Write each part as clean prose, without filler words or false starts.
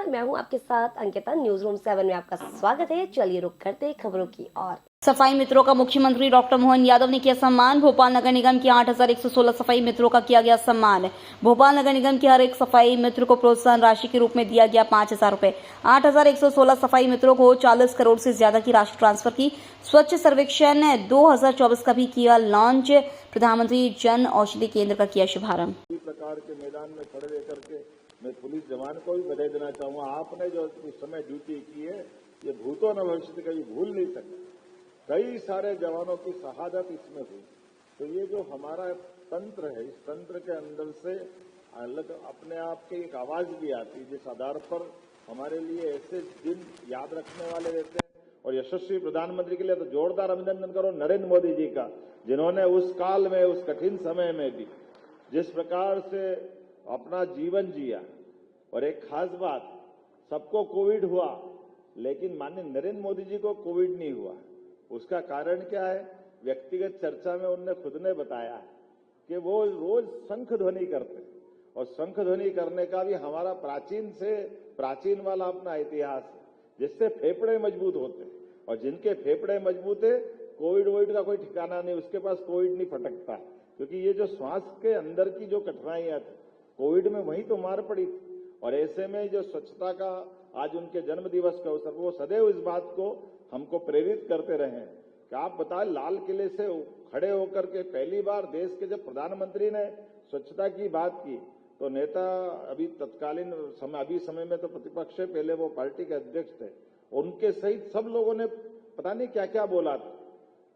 नमस्कार, मैं हूं आपके साथ अंकिता। न्यूज रूम 7 में आपका स्वागत है। चलिए रुक करते हैं खबरों की ओर। सफाई मित्रों का मुख्यमंत्री डॉक्टर मोहन यादव ने किया सम्मान। भोपाल नगर निगम के 8116 सफाई मित्रों का किया गया सम्मान। भोपाल नगर निगम के हर एक सफाई मित्र को प्रोत्साहन राशि के रूप में दिया गया 5000 रुपए। 8116 सफाई मित्रों को 40 करोड़ से ज्यादा की राशि ट्रांसफर की। स्वच्छ सर्वेक्षण 2024 का भी किया लॉन्च। प्रधानमंत्री जन औषधि केंद्र का किया शुभारंभ। इसी प्रकार के मैदान में खड़े रहकर के मैं पुलिस जवान को भी बधाई देना चाहूंगा। आपने जो उस समय ड्यूटी की है, ये भूतो न भविष्य कभी भूल नहीं सकते। कई सारे जवानों की शहादत इसमें हुई। तो ये जो हमारा तंत्र है, इस तंत्र के अंदर से अलग अपने आप की एक आवाज भी आती है, जिस आधार पर हमारे लिए ऐसे दिन याद रखने वाले रहते हैं। और यशस्वी प्रधानमंत्री के लिए तो जोरदार अभिनंदन करो नरेंद्र मोदी जी का, जिन्होंने उस काल में, उस कठिन समय में भी जिस प्रकार से अपना जीवन जिया। और एक खास बात, सबको कोविड हुआ, लेकिन माननीय नरेंद्र मोदी जी को कोविड नहीं हुआ। उसका कारण क्या है? व्यक्तिगत चर्चा में उन्होंने खुद ने बताया कि वो रोज शंख ध्वनि करते, और शंख ध्वनि करने का भी हमारा प्राचीन से प्राचीन वाला अपना इतिहास है, जिससे फेफड़े मजबूत होते। और जिनके फेफड़े मजबूत है, कोविड वोविड का कोई ठिकाना नहीं, उसके पास कोविड नहीं फटकता। क्योंकि ये जो श्वास के अंदर की जो कठिनाइयां थी, कोविड में वही तो मार पड़ी थी। और ऐसे में जो स्वच्छता का आज उनके जन्म दिवस का अवसर, वो सदैव इस बात को हमको प्रेरित करते रहे कि आप बताएं, लाल किले से खड़े होकर के पहली बार देश के जब प्रधानमंत्री ने स्वच्छता की बात की, तो नेता अभी तत्कालीन समय में तो प्रतिपक्ष से पहले वो पार्टी के अध्यक्ष थे, उनके सहित सब लोगों ने पता नहीं क्या क्या बोला था।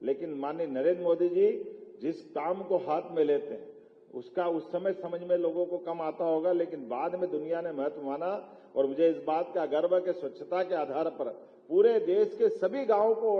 लेकिन माननीय नरेंद्र मोदी जी जिस काम को हाथ में लेते हैं, उसका उस समय समझ में लोगों को कम आता होगा, लेकिन बाद में दुनिया ने महत्व माना। और मुझे इस बात का गर्व है कि स्वच्छता के आधार पर पूरे देश के सभी गांवों को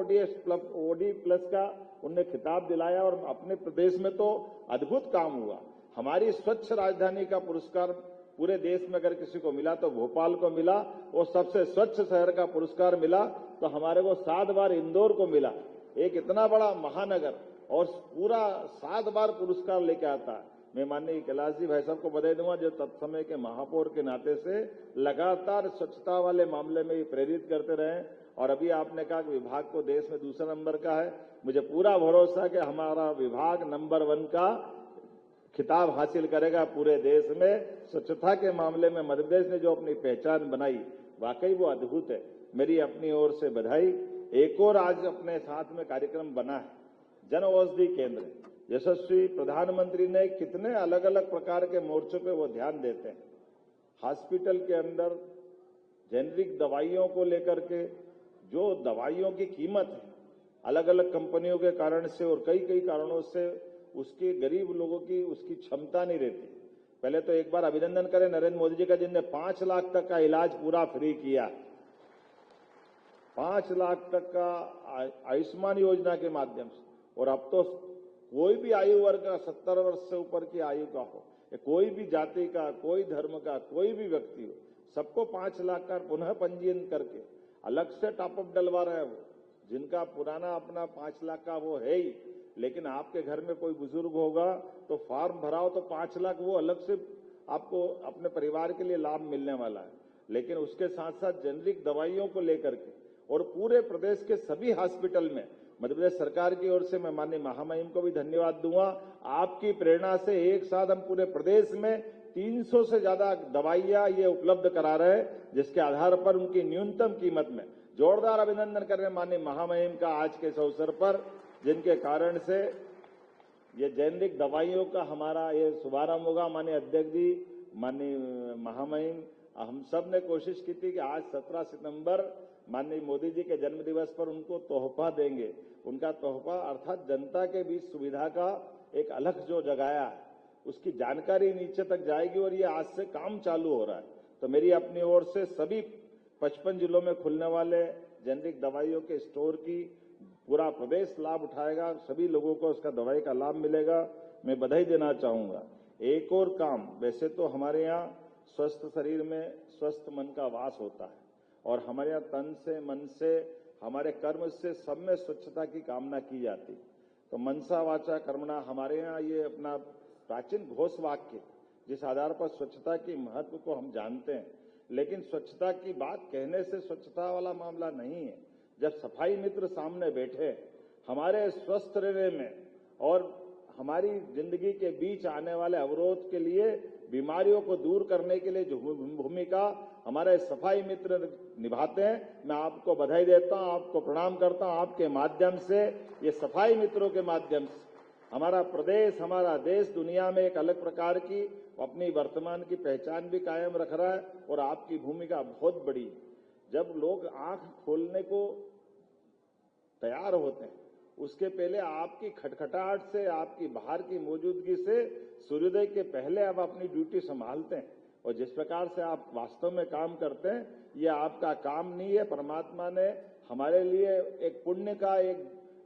ओडी प्लस का उनने खिताब दिलाया। और अपने प्रदेश में तो अद्भुत काम हुआ। हमारी स्वच्छ राजधानी का पुरस्कार पूरे देश में अगर किसी को मिला तो भोपाल को मिला, और सबसे स्वच्छ शहर का पुरस्कार मिला तो हमारे को 7 बार इंदौर को मिला। एक इतना बड़ा महानगर और पूरा 7 बार पुरस्कार लेके आता है। मैं माननीय कैलाश जी भाई साहब को बधाई दूंगा, जो तत्समय के महापौर के नाते से लगातार स्वच्छता वाले मामले में प्रेरित करते रहे। और अभी आपने कहा कि विभाग को देश में दूसरा नंबर का है। मुझे पूरा भरोसा है कि हमारा विभाग नंबर 1 का खिताब हासिल करेगा पूरे देश में। स्वच्छता के मामले में मध्य प्रदेश ने जो अपनी पहचान बनाई, वाकई वो अद्भुत है। मेरी अपनी ओर से बधाई। एक और आज अपने साथ में कार्यक्रम बना है, जन औषधि केंद्र। यशस्वी प्रधानमंत्री ने कितने अलग अलग प्रकार के मोर्चों पे वो ध्यान देते हैं। हॉस्पिटल के अंदर जेनरिक दवाइयों को लेकर के, जो दवाइयों की कीमत है अलग अलग कंपनियों के कारण से और कई कई कारणों से उसके गरीब लोगों की उसकी क्षमता नहीं रहती। पहले तो एक बार अभिनंदन करें नरेंद्र मोदी जी का, जिनने 5 लाख तक का इलाज पूरा फ्री किया। 5 लाख तक का आयुष्मान योजना के माध्यम से। और अब तो कोई भी आयु वर्ग का, 70 वर्ष से ऊपर की आयु का हो, कोई भी जाति का, कोई धर्म का, कोई भी व्यक्ति हो, सबको 5 लाख का पुनः पंजीयन करके अलग से टॉपअप डलवा रहे हैं। वो जिनका पुराना अपना 5 लाख का वो है ही, लेकिन आपके घर में कोई बुजुर्ग होगा तो फॉर्म भराओ तो 5 लाख वो अलग से आपको अपने परिवार के लिए लाभ मिलने वाला है। लेकिन उसके साथ साथ जेनरिक दवाइयों को लेकर के और पूरे प्रदेश के सभी हॉस्पिटल में मध्य प्रदेश सरकार की ओर से मैं माननीय महामहिम को भी धन्यवाद दूंगा। आपकी प्रेरणा से एक साथ हम पूरे प्रदेश में 300 से ज्यादा दवाइयां ये उपलब्ध करा रहे हैं, जिसके आधार पर उनकी न्यूनतम कीमत में जोरदार अभिनंदन कर रहे माननीय महामहिम का आज के इस अवसर पर, जिनके कारण से ये जेनरिक दवाइयों का हमारा ये शुभारंभ होगा। माननीय अध्यक्ष जी, माननीय महामहिम, हम सब ने कोशिश की थी कि आज 17 सितंबर माननीय मोदी जी के जन्म दिवस पर उनको तोहफा देंगे। उनका तोहफा अर्थात जनता के बीच सुविधा का एक अलग जो जगाया है, उसकी जानकारी नीचे तक जाएगी। और ये आज से काम चालू हो रहा है। तो मेरी अपनी ओर से सभी 55 जिलों में खुलने वाले जेनरिक दवाइयों के स्टोर की पूरा प्रदेश लाभ उठाएगा। सभी लोगों को उसका दवाई का लाभ मिलेगा। मैं बधाई देना चाहूंगा। एक और काम, वैसे तो हमारे यहाँ स्वस्थ शरीर में स्वस्थ मन का वास होता है, और हमारे यहाँ तन से, मन से, हमारे कर्म से सब में स्वच्छता की कामना की जाती। तो मनसा वाचा कर्मणा हमारे यहाँ ये अपना प्राचीन घोष वाक्य, जिस आधार पर स्वच्छता के महत्व को हम जानते हैं। लेकिन स्वच्छता की बात कहने से स्वच्छता वाला मामला नहीं है। जब सफाई मित्र सामने बैठे, हमारे स्वस्थ रहने में और हमारी जिंदगी के बीच आने वाले अवरोध के लिए, बीमारियों को दूर करने के लिए जो भूमिका हमारे सफाई मित्र निभाते हैं, मैं आपको बधाई देता हूं, आपको प्रणाम करता हूं। आपके माध्यम से, ये सफाई मित्रों के माध्यम से हमारा प्रदेश, हमारा देश दुनिया में एक अलग प्रकार की अपनी वर्तमान की पहचान भी कायम रख रहा है और आपकी भूमिका बहुत बड़ी है। जब लोग आंख खोलने को तैयार होते हैं, उसके पहले आपकी खटखटाहट से, आपकी बाहर की मौजूदगी से सूर्योदय के पहले आप अपनी ड्यूटी संभालते हैं। और जिस प्रकार से आप वास्तव में काम करते हैं, ये आपका काम नहीं है, परमात्मा ने हमारे लिए एक पुण्य का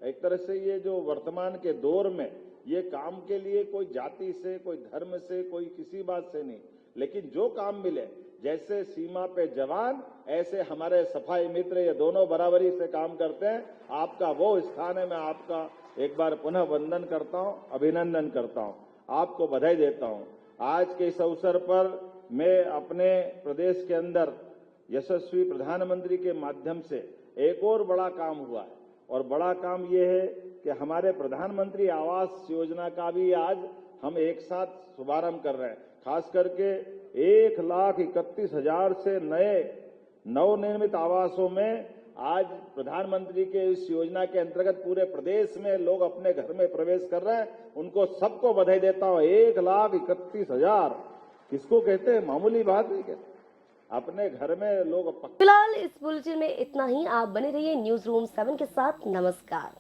एक तरह से, ये जो वर्तमान के दौर में ये काम के लिए कोई जाति से, कोई धर्म से, कोई किसी बात से नहीं, लेकिन जो काम मिले, जैसे सीमा पे जवान, ऐसे हमारे सफाई मित्र, ये दोनों बराबरी से काम करते हैं। आपका वो स्थान है, मैं आपका एक बार पुनः वंदन करता हूं, अभिनंदन करता हूं, आपको बधाई देता हूं। आज के इस अवसर पर मैं अपने प्रदेश के अंदर यशस्वी प्रधानमंत्री के माध्यम से एक और बड़ा काम हुआ है, और बड़ा काम ये है कि हमारे प्रधानमंत्री आवास योजना का भी आज हम एक साथ शुभारंभ कर रहे हैं। खास करके 1,31,000 से नए नवनिर्मित आवासों में आज प्रधानमंत्री के इस योजना के अंतर्गत पूरे प्रदेश में लोग अपने घर में प्रवेश कर रहे हैं। उनको सबको बधाई देता हूं। 1,31,000 किसको कहते हैं? मामूली बात नहीं कहते। अपने घर में लोग फिलहाल इस बुलेटिन में इतना ही। आप बने रहिए न्यूज रूम 7 के साथ। नमस्कार।